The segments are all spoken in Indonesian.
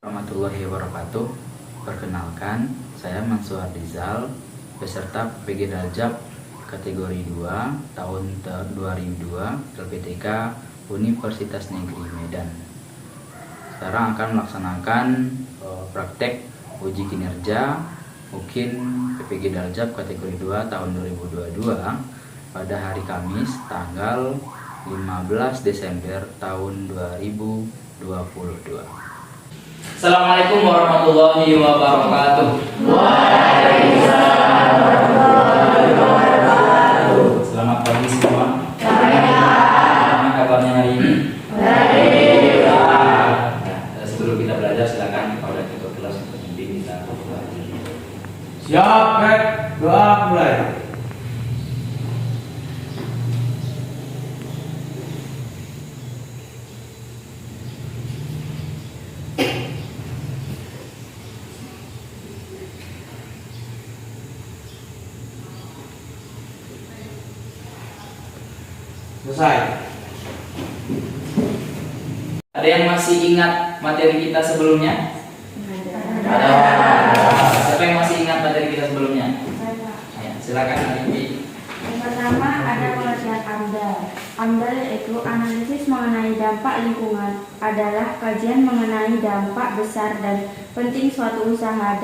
Warahmatullahi wabarakatuh. Perkenalkan, saya Mansur Rizal, peserta PG Daljab kategori 2 tahun 2002 LPTK Universitas Negeri Medan. Sekarang akan melaksanakan praktek uji kinerja mungkin PPG Daljab kategori 2 tahun 2022 pada hari Kamis tanggal 15 Desember tahun 2022. Assalamualaikum warahmatullahi wabarakatuh. Waalaikumsalam warahmatullahi wabarakatuh. Selamat pagi semua. Bagaimana kabarnya hari ini? Baik. Sebelum kita belajar, silakan kepada ketua kelas untuk membimbing kita. Siap, baik. Doa mulai. Selesai. Ada yang masih ingat materi kita sebelumnya? Ada. Siapa yang masih ingat materi kita sebelumnya? Ayo, silakan Alifi. Yang pertama ada pengertian AMDAL. AMDAL yaitu analisis mengenai dampak lingkungan, adalah kajian mengenai dampak besar dan penting suatu usaha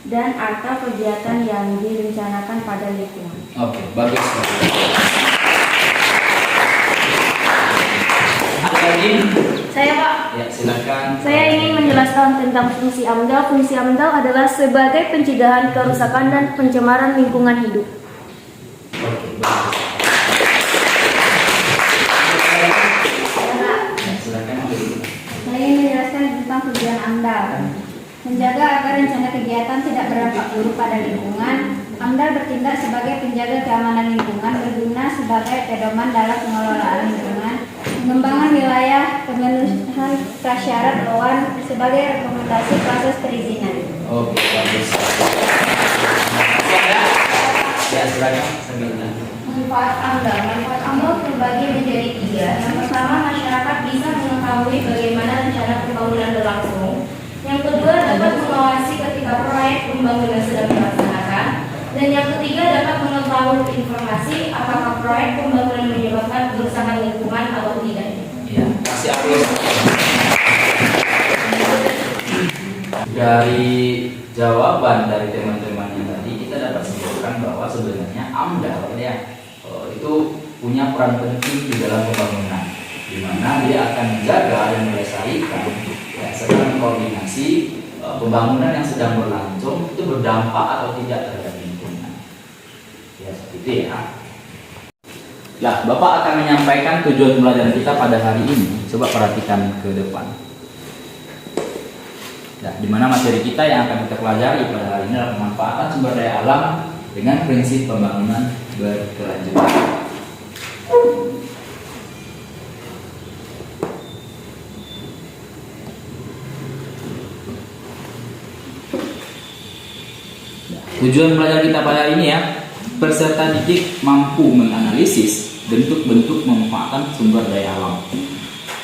dan atau kegiatan yang direncanakan pada lingkungan. Oke, bagus. Ada lagi? Saya Pak, Ya, silakan. saya ingin menjelaskan tentang fungsi AMDAL. Fungsi AMDAL adalah sebagai pencegahan kerusakan dan pencemaran lingkungan hidup. Oke, bagus. Ya, silakan. Saya ingin menjelaskan tentang tujuan AMDAL. Menjaga agar rencana kegiatan tidak berdampak buruk pada lingkungan. AMDAL bertindak sebagai penjaga keamanan lingkungan, berguna sebagai pedoman dalam pengelolaan lingkungan, pengembangan wilayah, pemenuhan prasyarat awan sebagai rekomendasi proses perizinan. Oke, bagus. Ya, silakan. Sambil Manfaat AMDAL. Manfaat AMDAL terbagi menjadi 3. Yang pertama, masyarakat bisa mengetahui bagaimana rencana pembangunan berlangsung. Yang kedua, dapat mengawasi ketika proyek pembangunan sedang dilaksanakan. Dan yang ketiga, dapat mengetahui informasi apakah proyek pembangunan menyebabkan kerusakan lingkungan atau tidak. ya, kasih aplaus. Dari jawaban dari teman-teman yang tadi, kita dapat simpulkan bahwa sebenarnya AMDAL itu punya peran penting di dalam pembangunan, di mana dia akan menjaga dan melestarikan serta mengkoordinasi pembangunan yang sedang berlangsung itu berdampak atau tidak terhadap lingkungan. Ya, seperti itu ya. Nah, Bapak akan menyampaikan tujuan pelajaran kita pada hari ini. Coba perhatikan ke depan. Nah, di mana materi kita yang akan kita pelajari pada hari ini adalah pemanfaatan sumber daya alam dengan prinsip pembangunan berkelanjutan. Tujuan belajar kita pada hari ini ya, peserta didik mampu menganalisis bentuk-bentuk pemanfaatan sumber daya alam.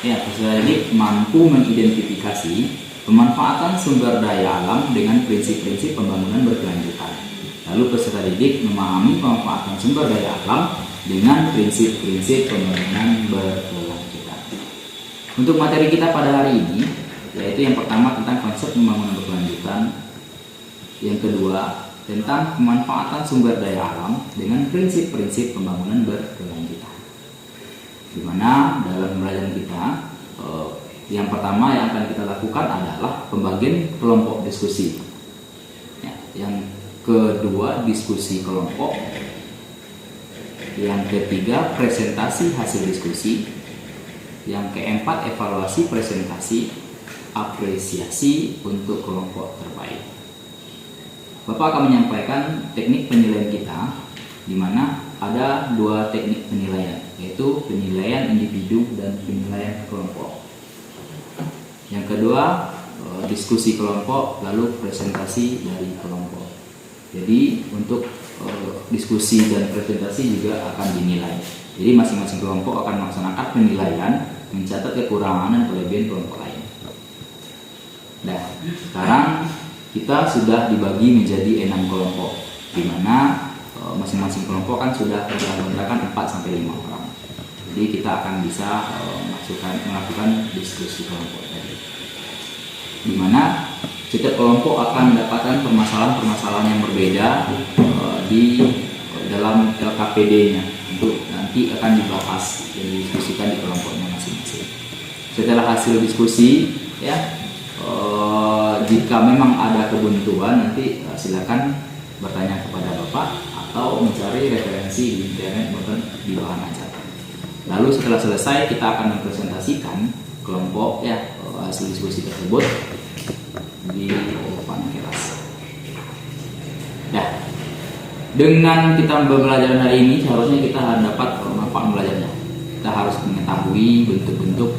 Ya, peserta didik mampu mengidentifikasi pemanfaatan sumber daya alam dengan prinsip-prinsip pembangunan berkelanjutan. Lalu peserta didik memahami pemanfaatan sumber daya alam dengan prinsip-prinsip pembangunan berkelanjutan. Untuk materi kita pada hari ini, yaitu yang pertama tentang konsep pembangunan berkelanjutan, yang kedua tentang pemanfaatan sumber daya alam dengan prinsip-prinsip pembangunan berkelanjutan. Di mana dalam pembelajaran kita, yang pertama yang akan kita lakukan adalah pembagian kelompok diskusi. Ya, yang kedua diskusi kelompok. Yang ketiga presentasi hasil diskusi. Yang keempat evaluasi presentasi, apresiasi untuk kelompok terbaik. Bapak akan menyampaikan teknik penilaian kita, di mana ada 2 teknik penilaian, yaitu penilaian individu dan penilaian kelompok. Yang kedua, diskusi kelompok, lalu presentasi dari kelompok. Jadi untuk diskusi dan presentasi juga akan dinilai. Jadi masing-masing kelompok akan melaksanakan penilaian, mencatat kekurangan dan kelebihan kelompok lain. Nah, sekarang kita sudah dibagi menjadi 6 kelompok, di mana masing-masing kelompok kan sudah menggunakan 4 sampai 5 orang. Jadi kita akan bisa melakukan diskusi kelompok tadi, di mana setiap kelompok akan mendapatkan permasalahan-permasalahan yang berbeda di dalam LKPD-nya, untuk nanti akan dibahas dan didiskusikan di kelompoknya masing-masing. Setelah hasil diskusi, ya, jika memang ada kebuntuan, nanti silakan bertanya kepada Bapak atau mencari referensi di internet maupun di bahan acara. Lalu setelah selesai, kita akan mempresentasikan kelompok, ya, hasil diskusi tersebut di depan kelas. Nah, dengan kita belajar hari ini, seharusnya kita dapat manfaat belajarnya. Kita harus mengetahui bentuk-bentuk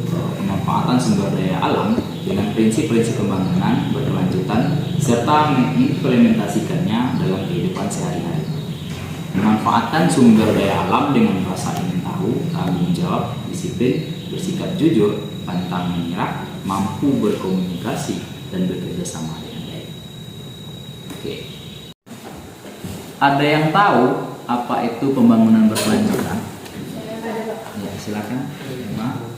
pemanfaatan sumber daya alam dengan prinsip-prinsip pembangunan berkelanjutan serta mengimplementasikannya dalam kehidupan sehari-hari. Memanfaatkan sumber daya alam dengan rasa ingin tahu, tanggung jawab, disiplin, bersikap jujur, pantang menyerah, mampu berkomunikasi dan bekerja sama dengan baik. Oke. Ada yang tahu apa itu pembangunan berkelanjutan? Ya, silakan.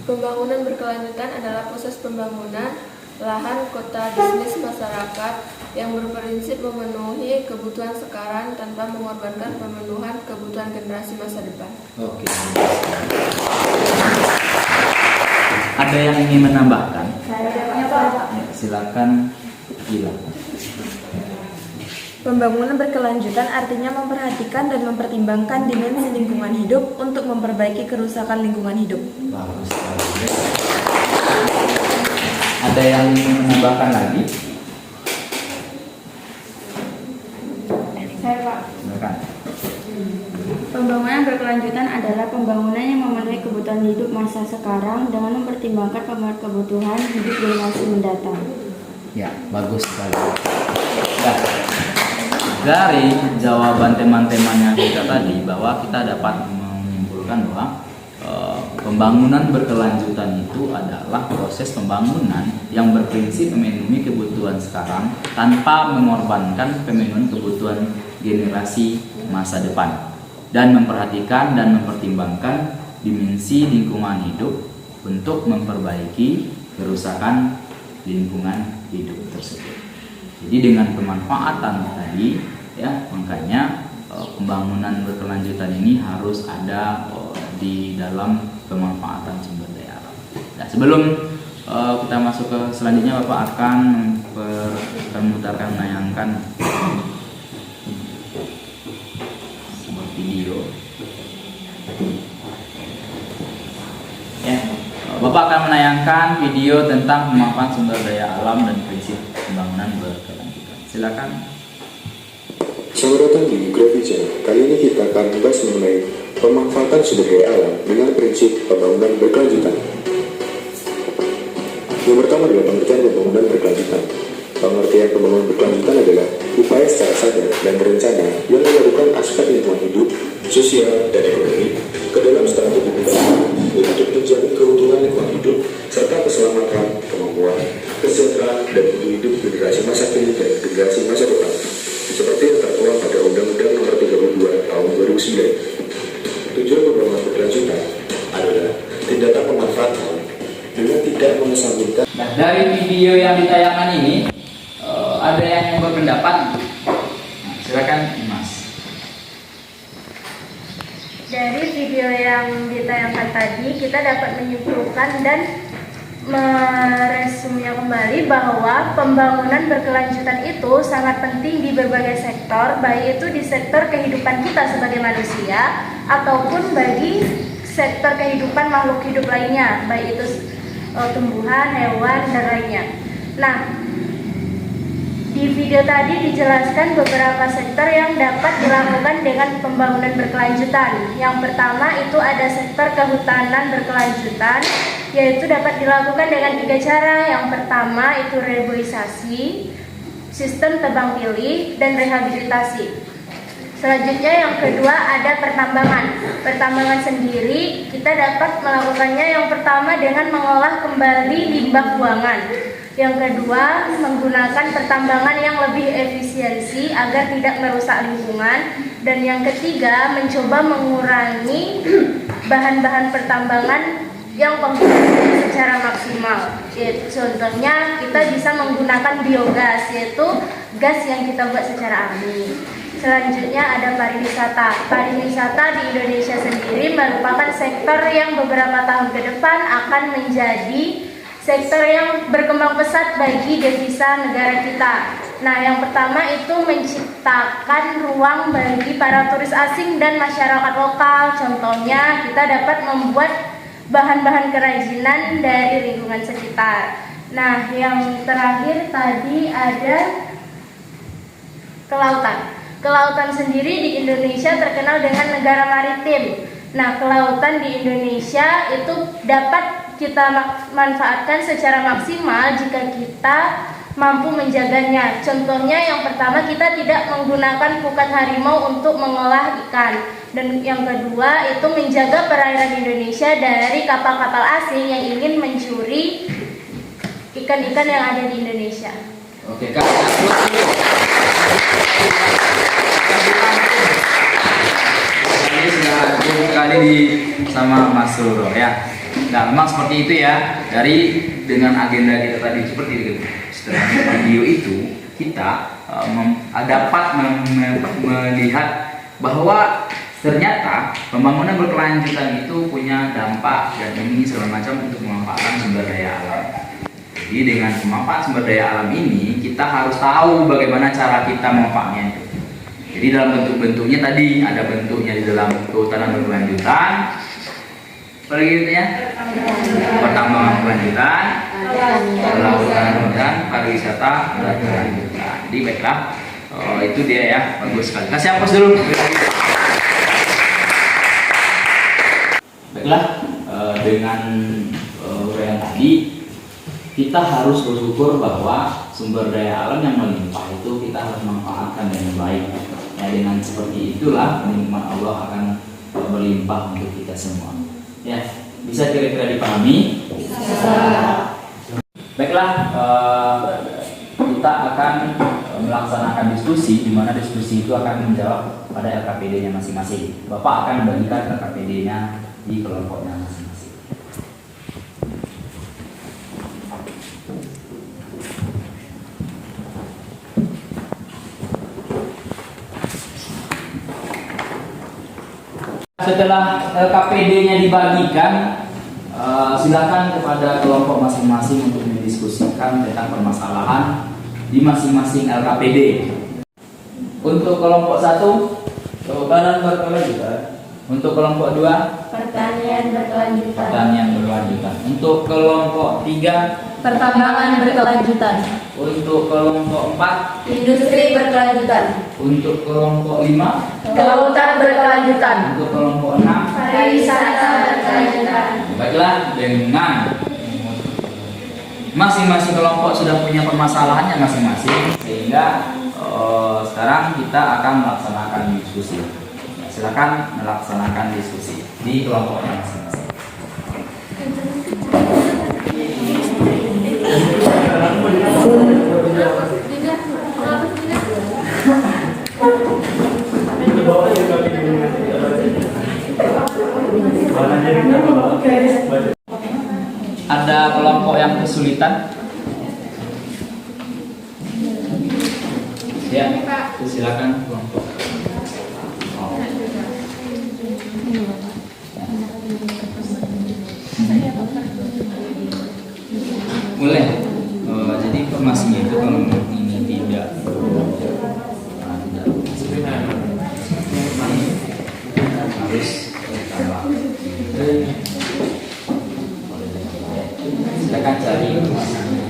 Pembangunan berkelanjutan adalah proses pembangunan lahan, kota, bisnis, masyarakat yang berprinsip memenuhi kebutuhan sekarang tanpa mengorbankan pemenuhan kebutuhan generasi masa depan. Oke. Ada yang ingin menambahkan? Ya, silakan. Pembangunan berkelanjutan artinya memperhatikan dan mempertimbangkan dimensi lingkungan hidup untuk memperbaiki kerusakan lingkungan hidup. Bagus sekali. Ada yang ingin menambahkan lagi? Saya Pak. Silakan. Pembangunan berkelanjutan adalah pembangunan yang memenuhi kebutuhan hidup masa sekarang dengan mempertimbangkan kebutuhan hidup generasi mendatang. Ya, bagus sekali. Nah, dari jawaban teman-temannya kita tadi, bahwa kita dapat menyimpulkan bahwa pembangunan berkelanjutan itu adalah proses pembangunan yang berprinsip memenuhi kebutuhan sekarang tanpa mengorbankan pemenuhan kebutuhan generasi masa depan, dan memperhatikan dan mempertimbangkan dimensi lingkungan hidup untuk memperbaiki kerusakan lingkungan hidup tersebut. Jadi dengan pemanfaatan tadi, ya, makanya pembangunan berkelanjutan ini harus ada di dalam pemanfaatan sumber daya alam. Nah, sebelum kita masuk ke selanjutnya, Bapak akan memutarkan, menayangkan sebuah video. Ya, Bapak akan menayangkan video tentang pemanfaatan sumber daya alam dan prinsip pembangunan berkelanjutan. Silakan. Selamat datang di Gravija. Kali ini kita akan membahas mengenai pemanfaatan sumber daya alam dengan prinsip pembangunan berkelanjutan. Yang pertama adalah pengertian pembangunan berkelanjutan. Pengertian pembangunan berkelanjutan adalah upaya secara sadar dan berencana yang melakukan aspek lingkungan hidup, sosial, dan ekonomi ke dalam strategi pembangunan untuk menjamin keutuhan lingkungan hidup serta keselamatan, kemampuan, kesejahteraan, dan hidup generasi masa kini dan generasi masa depan, seperti yang tertuang pada Undang-Undang Nomor 32 Tahun 2009. Tujuan pembangunan berkelanjutan adalah tindakan pemanfaatan dengan tidak mengesampingkan. Nah, dari video yang ditayangkan ini, ada yang berpendapat? Nah, silakan, Mas. Dari video yang ditayangkan tadi, kita dapat menyimpulkan dan meresumnya kembali bahwa pembangunan berkelanjutan itu sangat penting di berbagai sektor, baik itu di sektor kehidupan kita sebagai manusia ataupun bagi sektor kehidupan makhluk hidup lainnya, baik itu tumbuhan, hewan, dan lainnya. Nah, di video tadi dijelaskan beberapa sektor yang dapat dilakukan dengan pembangunan berkelanjutan. Yang pertama itu ada sektor kehutanan berkelanjutan, yaitu dapat dilakukan dengan 3 cara. Yang pertama itu reboisasi, sistem tebang pilih, dan rehabilitasi. Selanjutnya yang kedua ada pertambangan. Pertambangan sendiri kita dapat melakukannya yang pertama dengan mengolah kembali limbah buangan. Yang kedua, menggunakan pertambangan yang lebih efisiensi agar tidak merusak lingkungan. Dan yang ketiga, mencoba mengurangi bahan-bahan pertambangan yang konsumsi secara maksimal. Contohnya, kita bisa menggunakan biogas, yaitu gas yang kita buat secara alami. Selanjutnya ada pariwisata. Pariwisata di Indonesia sendiri merupakan sektor yang beberapa tahun ke depan akan menjadi sektor yang berkembang pesat bagi devisa negara kita. Nah, yang pertama itu menciptakan ruang bagi para turis asing dan masyarakat lokal. Contohnya, kita dapat membuat bahan-bahan kerajinan dari lingkungan sekitar. Nah, yang terakhir tadi ada kelautan. Kelautan sendiri di Indonesia terkenal dengan negara maritim. Nah, kelautan di Indonesia itu dapat kita manfaatkan secara maksimal jika kita mampu menjaganya. Contohnya yang pertama, kita tidak menggunakan pukat harimau untuk mengolah ikan. Dan yang kedua itu menjaga perairan Indonesia dari kapal-kapal asing yang ingin mencuri ikan-ikan yang ada di Indonesia. Oke, Kak. Ini sudah kali di sama Mas Roro ya. Nah, memang seperti itu ya. Dengan agenda kita tadi seperti itu. Setelah video itu kita dapat melihat bahwa ternyata pembangunan berkelanjutan itu punya dampak dan ini segala macam untuk memanfaatkan sumber daya alam. Jadi dengan memanfaatkan sumber daya alam ini kita harus tahu bagaimana cara kita memanfaatnya itu. Jadi dalam bentuk-bentuknya tadi ada bentuknya di dalam kehutanan berkelanjutan, apalagi gitu ya, pertambangan berkelanjutan, kelautan dan pariwisata berkelanjutan. Jadi baiklah, itu dia ya, bagus sekali. Kasih hapus dulu. Baiklah, dengan uraian tadi kita harus bersyukur bahwa sumber daya alam yang melimpah itu kita harus manfaatkan dengan baik. Ya, dengan seperti itulah nikmat Allah akan berlimpah untuk kita semua. Ya, bisa kira-kira dipahami? Baiklah, kita akan melaksanakan diskusi, di mana diskusi itu akan menjawab pada LKPD-nya masing-masing. Bapak akan membagikan LKPD-nya di kelompoknya masing-masing. Setelah LKPD-nya dibagikan, silakan kepada kelompok masing-masing untuk mendiskusikan tentang permasalahan di masing-masing LKPD. Untuk kelompok 1, Kehutanan berkelanjutan. untuk kelompok 2, Pertanian berkelanjutan. pertanian berkelanjutan. Untuk kelompok 3, Pertambangan berkelanjutan. untuk kelompok 4, Industri berkelanjutan. untuk kelompok 5, Kelautan berkelanjutan. untuk kelompok 6. Pariwisata berkelanjutan. Baiklah, dengan masing-masing kelompok sudah punya permasalahannya masing-masing, sehingga sekarang kita akan melaksanakan diskusi. Ya, silakan melaksanakan diskusi di kelompoknya masing-masing. Ada kelompok yang kesulitan? Ya, silakan kelompok. Oh. Boleh. Jadi informasinya itu kalau ini tidak harus ditambah. Silakan cari informasinya.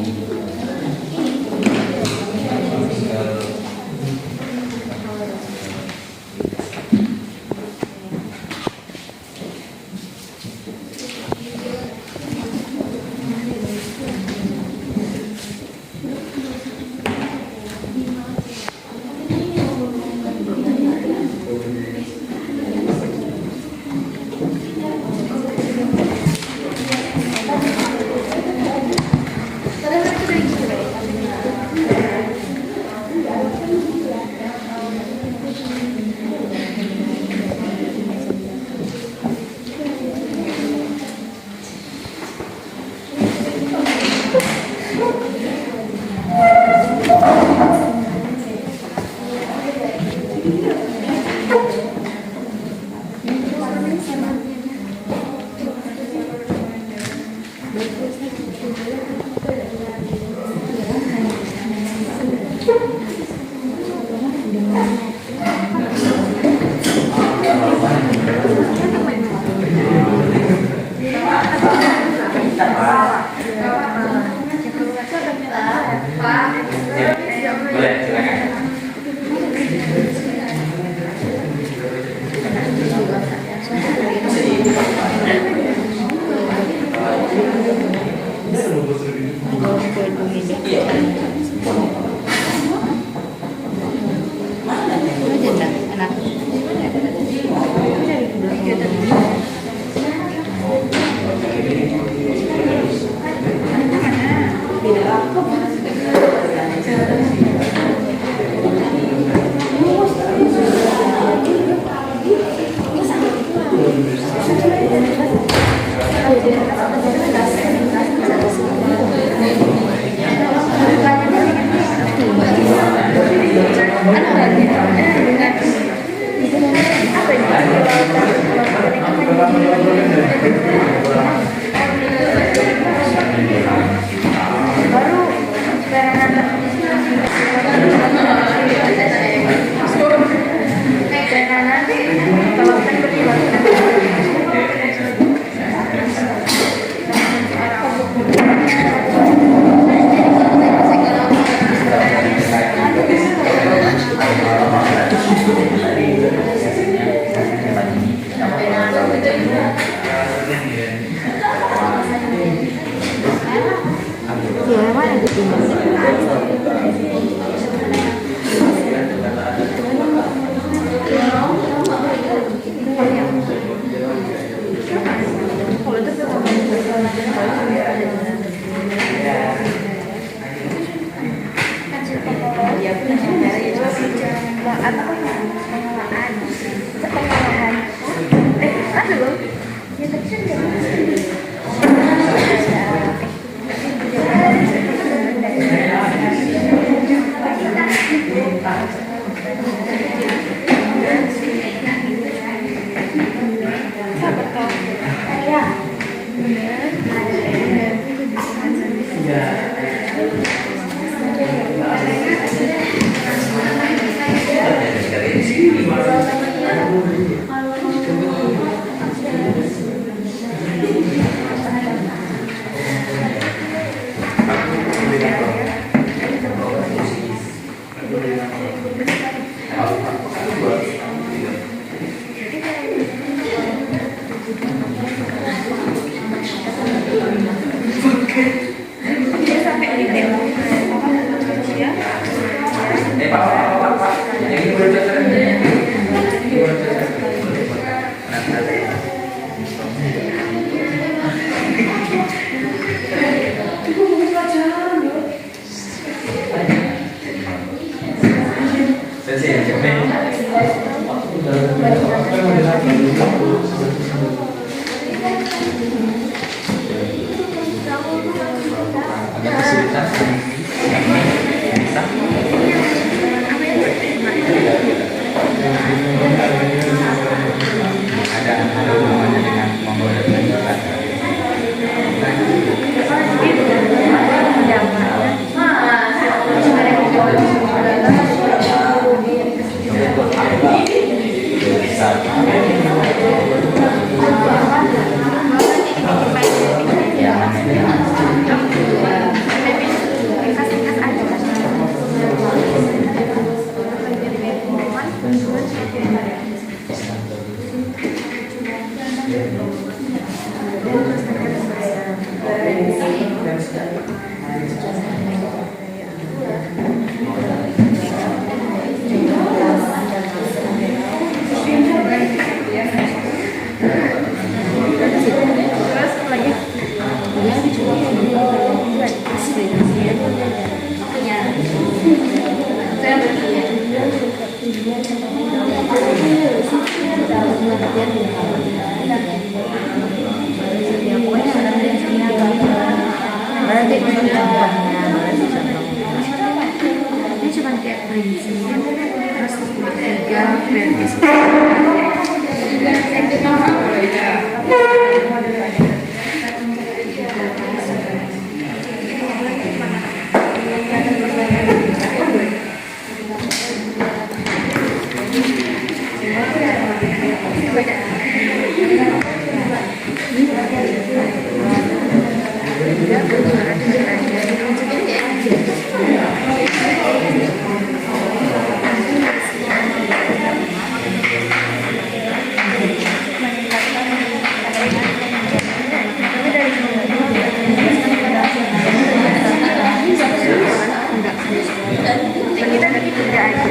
Boleh, silakan. Ini cuma kayak prinsip, terus tiga prinsip. Kita begitu aja.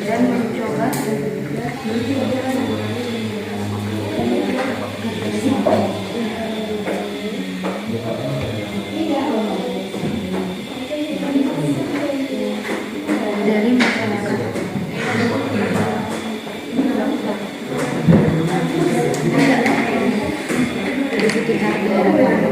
Dan mencoba dari masyarakat di sekitar daerah.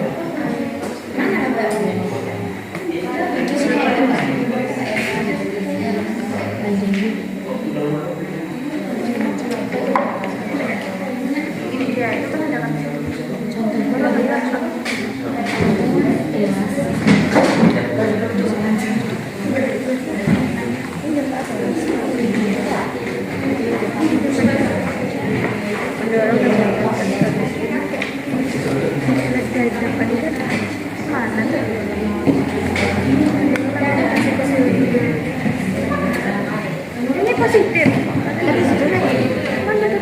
Ini positif. Mana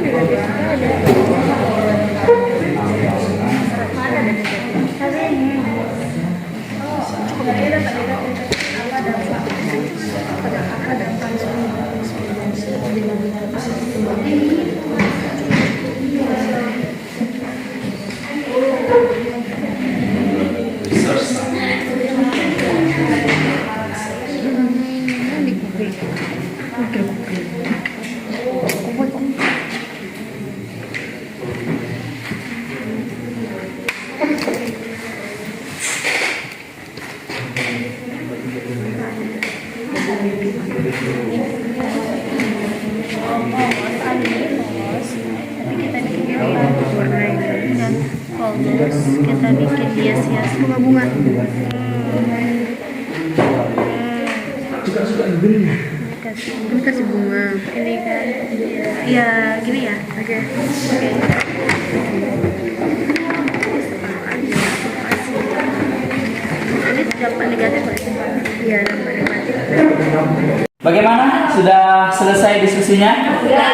kita bikin hias-hias bunga-bunga. Kasih bunga. Ini kan. Ya, gini ya. Oke. Ini dampak negatif nggak sih? Iya, dampak negatif. Bagaimana? Sudah selesai diskusinya? Sudah.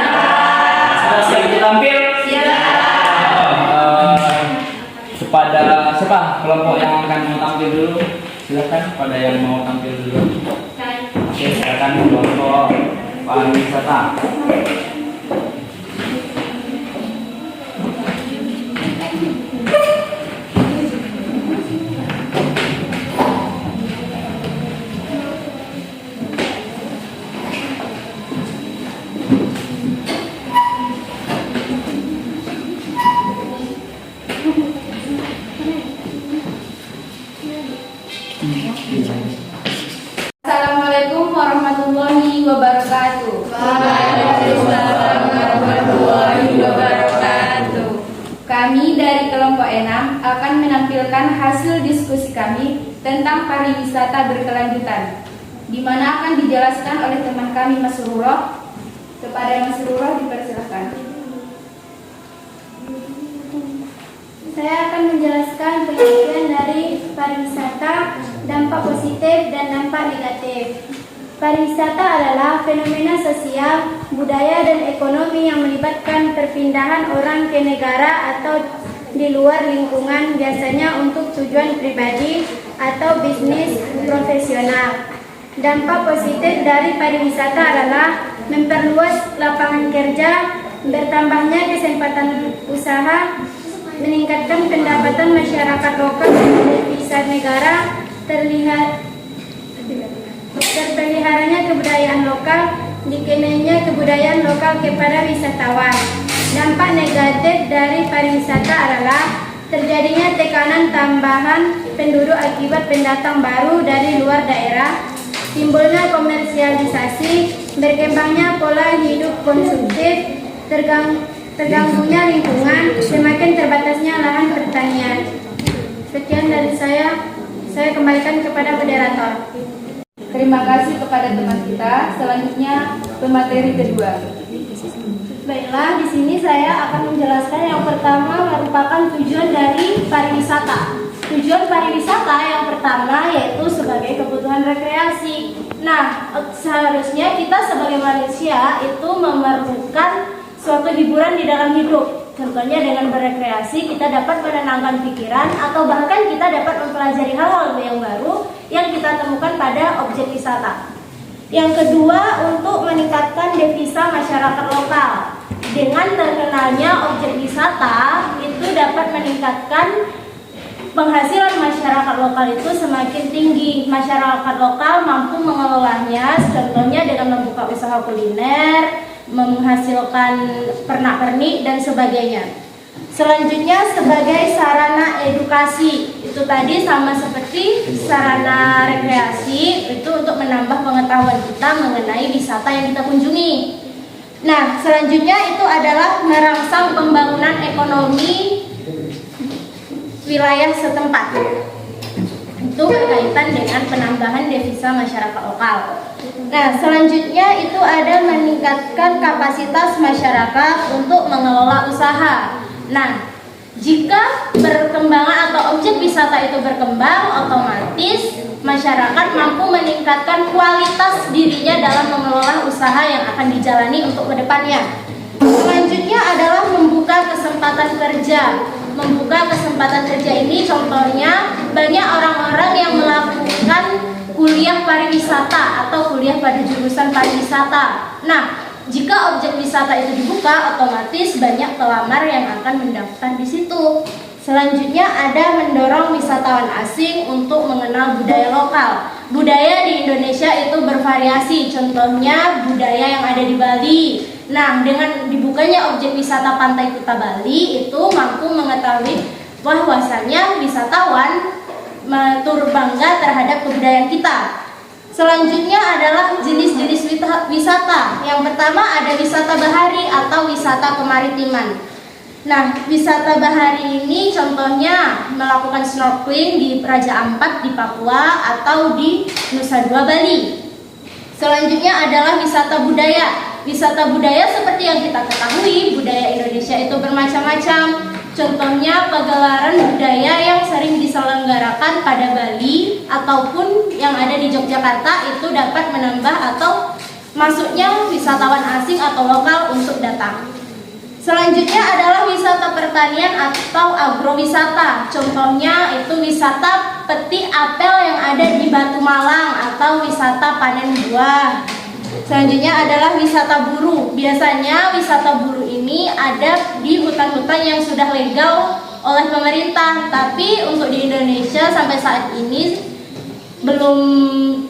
Sudah siap ditampil? Kepada siapa kelompok yang akan mau tampil dulu? Silakan pada yang mau tampil dulu. Oke, silakan kelompok pariwisata. Assalamualaikum warahmatullahi wabarakatuh. Waalaikumsalam warahmatullahi wabarakatuh. Kami dari kelompok 6 akan menampilkan hasil diskusi kami tentang pariwisata berkelanjutan, di mana akan dijelaskan oleh teman kami Mas Sururo. Kepada Mas Sururo dipersilakan. Saya akan menjelaskan pengertian dari pariwisata positif dan dampak negatif. Pariwisata adalah fenomena sosial, budaya, dan ekonomi yang melibatkan perpindahan orang ke negara atau di luar lingkungan, biasanya untuk tujuan pribadi atau bisnis profesional. Dampak positif dari pariwisata adalah memperluas lapangan kerja, bertambahnya kesempatan usaha, meningkatkan pendapatan masyarakat lokal, devisa negara, terpeliharanya kebudayaan lokal, dikenainya kebudayaan lokal kepada wisatawan. Dampak negatif dari pariwisata adalah terjadinya tekanan tambahan penduduk akibat pendatang baru dari luar daerah, timbulnya komersialisasi, berkembangnya pola hidup konsumtif, terganggunya lingkungan, semakin terbatasnya lahan pertanian. Sekian dari saya kembalikan kepada moderator. Terima kasih kepada teman kita. Selanjutnya pemateri kedua. Baiklah, di sini saya akan menjelaskan yang pertama merupakan tujuan dari pariwisata. Tujuan pariwisata yang pertama yaitu sebagai kebutuhan rekreasi. Nah, seharusnya kita sebagai manusia itu memerlukan suatu hiburan di dalam hidup. Contohnya dengan berekreasi kita dapat menenangkan pikiran atau bahkan kita dapat mempelajari hal-hal yang baru yang kita temukan pada objek wisata. Yang kedua, untuk meningkatkan devisa masyarakat lokal. Dengan terkenalnya objek wisata itu dapat meningkatkan penghasilan masyarakat lokal itu semakin tinggi. Masyarakat lokal mampu mengelolanya, contohnya dengan membuka usaha kuliner, menghasilkan pernak-pernik dan sebagainya. Selanjutnya sebagai sarana edukasi, itu tadi sama seperti sarana rekreasi, itu untuk menambah pengetahuan kita mengenai wisata yang kita kunjungi. Nah, selanjutnya itu adalah merangsang pembangunan ekonomi wilayah setempat. Itu berkaitan dengan penambahan devisa masyarakat lokal. Nah, selanjutnya itu ada meningkatkan kapasitas masyarakat untuk mengelola usaha. Nah, jika perkembangan atau objek wisata itu berkembang, otomatis masyarakat mampu meningkatkan kualitas dirinya dalam mengelola usaha yang akan dijalani untuk kedepannya. Selanjutnya adalah membuka kesempatan kerja. Membuka kesempatan kerja ini contohnya banyak orang-orang yang melakukan kuliah pariwisata atau kuliah pada jurusan pariwisata. Nah, jika objek wisata itu dibuka, otomatis banyak pelamar yang akan mendaftar di situ. Selanjutnya ada mendorong wisatawan asing untuk mengenal budaya lokal. Budaya di Indonesia itu bervariasi, contohnya budaya yang ada di Bali. Nah, dengan dibukanya objek wisata Pantai Kuta Bali itu mampu mengetahui bahwasanya wisatawan turut bangga terhadap kebudayaan kita. Selanjutnya adalah jenis-jenis wisata. Yang pertama ada wisata bahari atau wisata kemaritiman. Nah, wisata bahari ini contohnya melakukan snorkeling di Raja Ampat di Papua atau di Nusa Dua Bali. Selanjutnya adalah wisata budaya. Wisata budaya seperti yang kita ketahui, budaya Indonesia itu bermacam-macam. Contohnya pagelaran budaya yang sering diselenggarakan pada Bali ataupun yang ada di Yogyakarta itu dapat menambah atau masuknya wisatawan asing atau lokal untuk datang. Selanjutnya adalah wisata pertanian atau agrowisata. Contohnya itu wisata peti apel yang ada di Batu Malang atau wisata panen buah. Selanjutnya adalah wisata buru. Biasanya wisata buru ini ada di hutan-hutan yang sudah legal oleh pemerintah. Tapi untuk di Indonesia sampai saat ini belum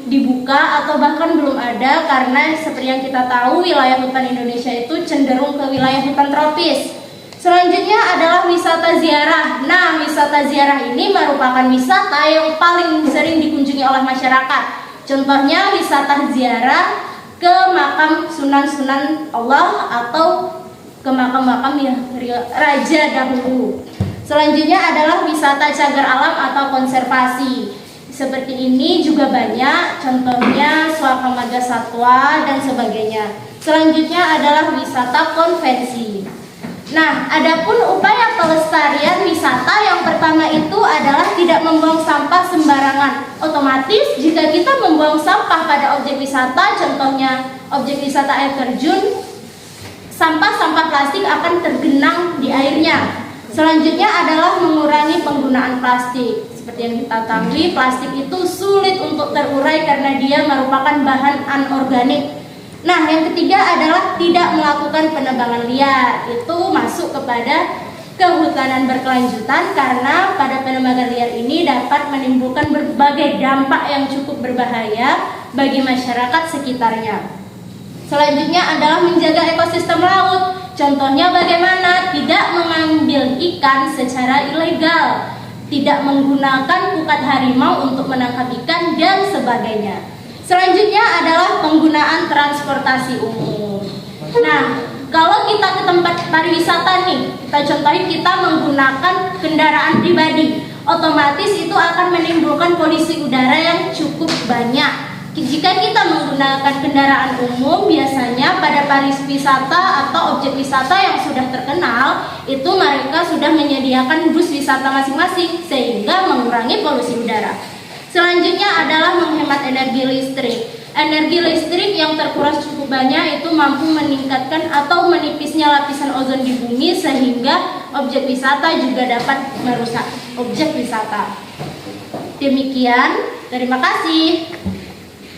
dibuka atau bahkan belum ada, karena seperti yang kita tahu wilayah hutan Indonesia itu cenderung ke wilayah hutan tropis. Selanjutnya adalah wisata ziarah. Nah, wisata ziarah ini merupakan wisata yang paling sering dikunjungi oleh masyarakat. Contohnya wisata ziarah ke makam sunan-sunan Allah atau ke makam-makam raja dahulu. Selanjutnya adalah wisata cagar alam atau konservasi. Seperti ini juga banyak, contohnya Suaka Marga Satwa dan sebagainya. Selanjutnya adalah wisata konvensi. Nah, adapun upaya pelestarian wisata yang pertama itu adalah tidak membuang sampah sembarangan. Otomatis jika kita membuang sampah pada objek wisata, contohnya objek wisata air terjun, sampah-sampah plastik akan tergenang di airnya. Selanjutnya adalah mengurangi penggunaan plastik. Seperti yang kita ketahui, plastik itu sulit untuk terurai karena dia merupakan bahan anorganik. Nah, yang ketiga adalah tidak melakukan penebangan liar. Itu masuk kepada kehutanan berkelanjutan karena pada penebangan liar ini dapat menimbulkan berbagai dampak yang cukup berbahaya bagi masyarakat sekitarnya. Selanjutnya adalah menjaga ekosistem laut. Contohnya bagaimana? Tidak mengambil ikan secara ilegal, tidak menggunakan pukat harimau untuk menangkap ikan dan sebagainya. Selanjutnya adalah penggunaan transportasi umum. Nah, kalau kita ke tempat pariwisata nih, kita contohin kita menggunakan kendaraan pribadi, otomatis itu akan menimbulkan polusi udara yang cukup banyak. Jika kita menggunakan kendaraan umum, biasanya pada pariwisata atau objek wisata yang sudah terkenal, itu mereka sudah menyediakan bus wisata masing-masing sehingga mengurangi polusi udara. Selanjutnya adalah menghemat energi listrik. Energi listrik yang terkuras cukup banyak itu mampu meningkatkan atau menipisnya lapisan ozon di bumi sehingga objek wisata juga dapat merusak objek wisata. Demikian, terima kasih.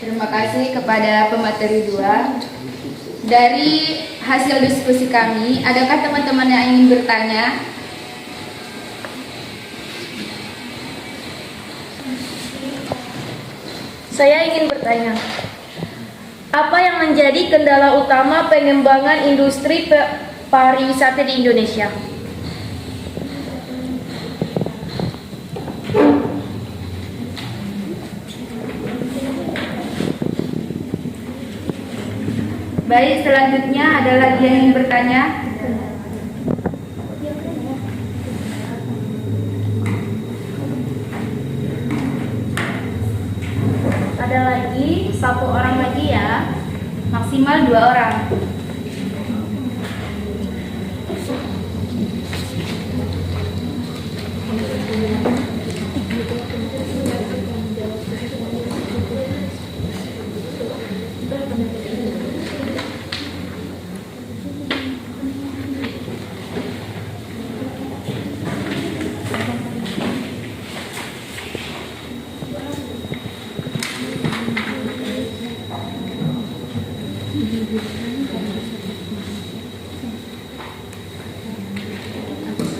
Terima kasih kepada pemateri 2. Dari hasil diskusi kami, adakah teman-teman yang ingin bertanya? Saya ingin bertanya, apa yang menjadi kendala utama pengembangan industri pariwisata di Indonesia? Baik, selanjutnya ada lagi yang ingin bertanya? Ada lagi, 1 orang lagi ya. Maksimal 2 orang.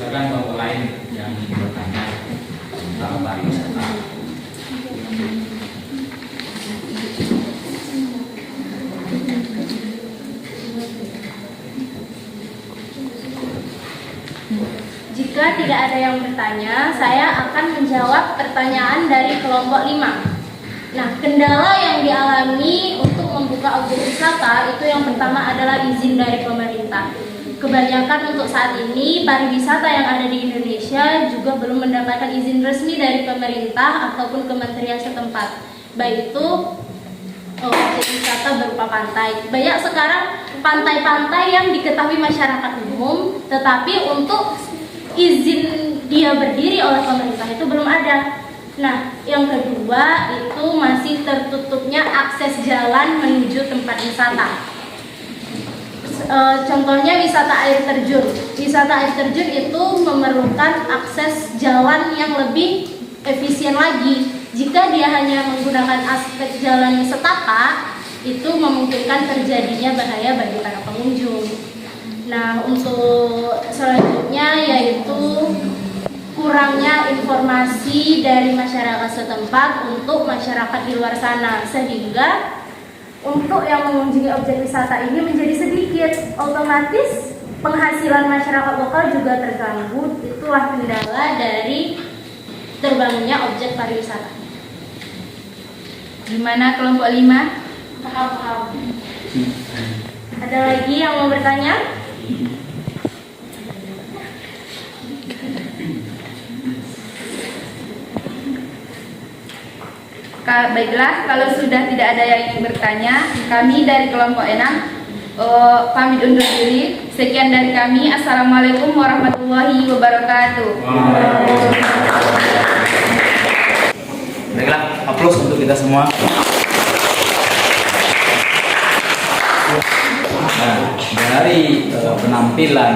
Silakan bapak lain yang bertanya tentang pariwisata. Jika tidak ada yang bertanya, saya akan menjawab pertanyaan dari kelompok 5. Nah, kendala yang dialami untuk membuka objek wisata itu yang pertama adalah izin dari pemerintah. Kebanyakan untuk saat ini pariwisata yang ada di Indonesia juga belum mendapatkan izin resmi dari pemerintah ataupun kementerian setempat. Baik itu objek wisata berupa pantai. Banyak sekarang pantai-pantai yang diketahui masyarakat umum, tetapi untuk izin dia berdiri oleh pemerintah itu belum ada. Nah, yang kedua itu masih tertutupnya akses jalan menuju tempat wisata. Contohnya wisata air terjun. Wisata air terjun itu memerlukan akses jalan yang lebih efisien lagi. Jika dia hanya menggunakan aspek jalan setapak, itu memungkinkan terjadinya bahaya bagi para pengunjung. Nah, untuk selanjutnya yaitu kurangnya informasi dari masyarakat setempat untuk masyarakat di luar sana, sehingga untuk yang mengunjungi objek wisata ini menjadi sedikit, otomatis penghasilan masyarakat lokal juga terganggu. Itulah kendala dari terbangunnya objek pariwisata. Gimana kelompok 5? Paham. Ada lagi yang mau bertanya? Baiklah, kalau sudah tidak ada yang ingin bertanya, kami dari kelompok 6 pamit undur diri. Sekian dari kami. Assalamualaikum warahmatullahi wabarakatuh. Baiklah, aplaus untuk kita semua. Nah, dari penampilan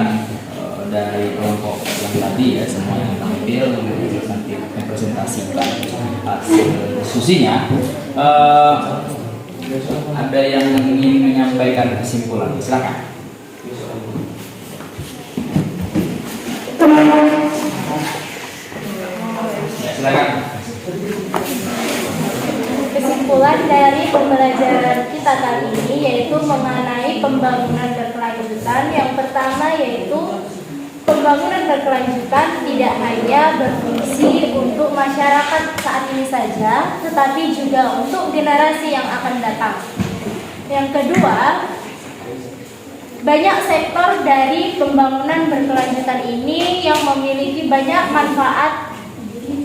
dari kelompok yang tadi ya, semua yang tampil nanti mempresentasikan hasil diskusinya. Ada yang ingin menyampaikan kesimpulan, silakan. Ya, silakan. Kesimpulan dari pembelajaran kita kali ini yaitu mengenai pembangunan berkelanjutan. Yang pertama yaitu pembangunan berkelanjutan tidak hanya berfungsi untuk masyarakat saat ini saja, tetapi juga untuk generasi yang akan datang. Yang kedua, banyak sektor dari pembangunan berkelanjutan ini yang memiliki banyak manfaat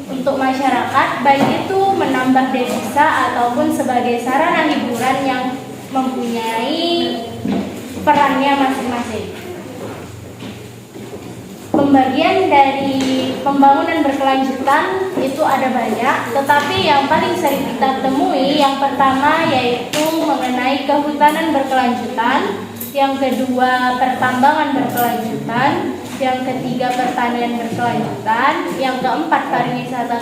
untuk masyarakat, baik itu menambah devisa ataupun sebagai sarana hiburan yang mempunyai perannya masing-masing. Pembagian dari pembangunan berkelanjutan itu ada banyak, tetapi yang paling sering kita temui yang pertama yaitu mengenai kehutanan berkelanjutan, yang kedua pertambangan berkelanjutan, yang ketiga pertanian berkelanjutan, yang keempat pariwisata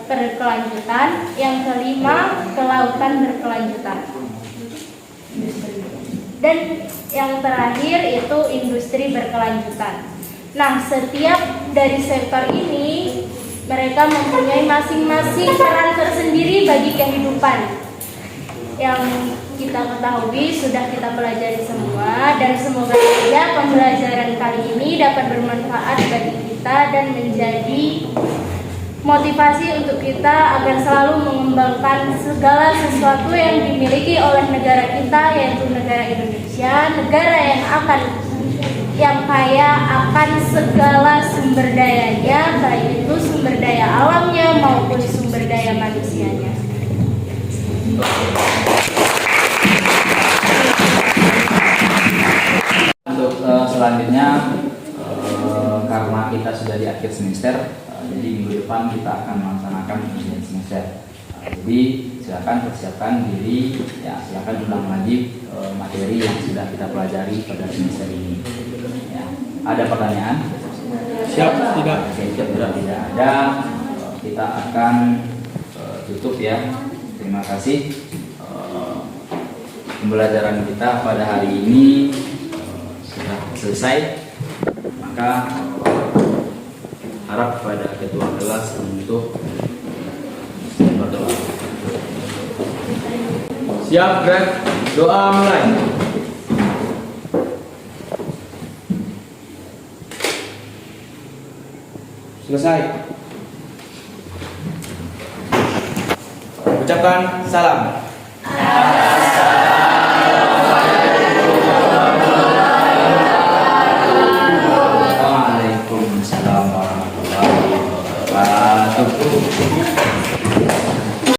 berkelanjutan, yang kelima kelautan berkelanjutan, dan yang terakhir itu industri berkelanjutan. Nah, setiap dari sektor ini mereka mempunyai masing-masing peran tersendiri bagi kehidupan yang kita ketahui, sudah kita pelajari semua, dan semoga saja pembelajaran kali ini dapat bermanfaat bagi kita dan menjadi motivasi untuk kita agar selalu mengembangkan segala sesuatu yang dimiliki oleh negara kita, yaitu negara Indonesia, negara yang kaya akan segala sumber dayanya, baik itu sumber daya alamnya maupun sumber daya manusianya. Untuk selanjutnya, karena kita sudah di akhir semester, jadi minggu depan kita akan melaksanakan ujian semester. Jadi silakan persiapkan diri, ya silakan ulang lagi materi yang sudah kita pelajari pada semester ini. Ya. Ada pertanyaan? Siap, tidak. Oke, tidak ada. Kita akan tutup ya. Terima kasih. Pembelajaran kita pada hari ini sudah selesai. Maka harap pada ketua kelas untuk berdoa. Siap, Greg. Doa mulai. Selesai. Ucapkan salam.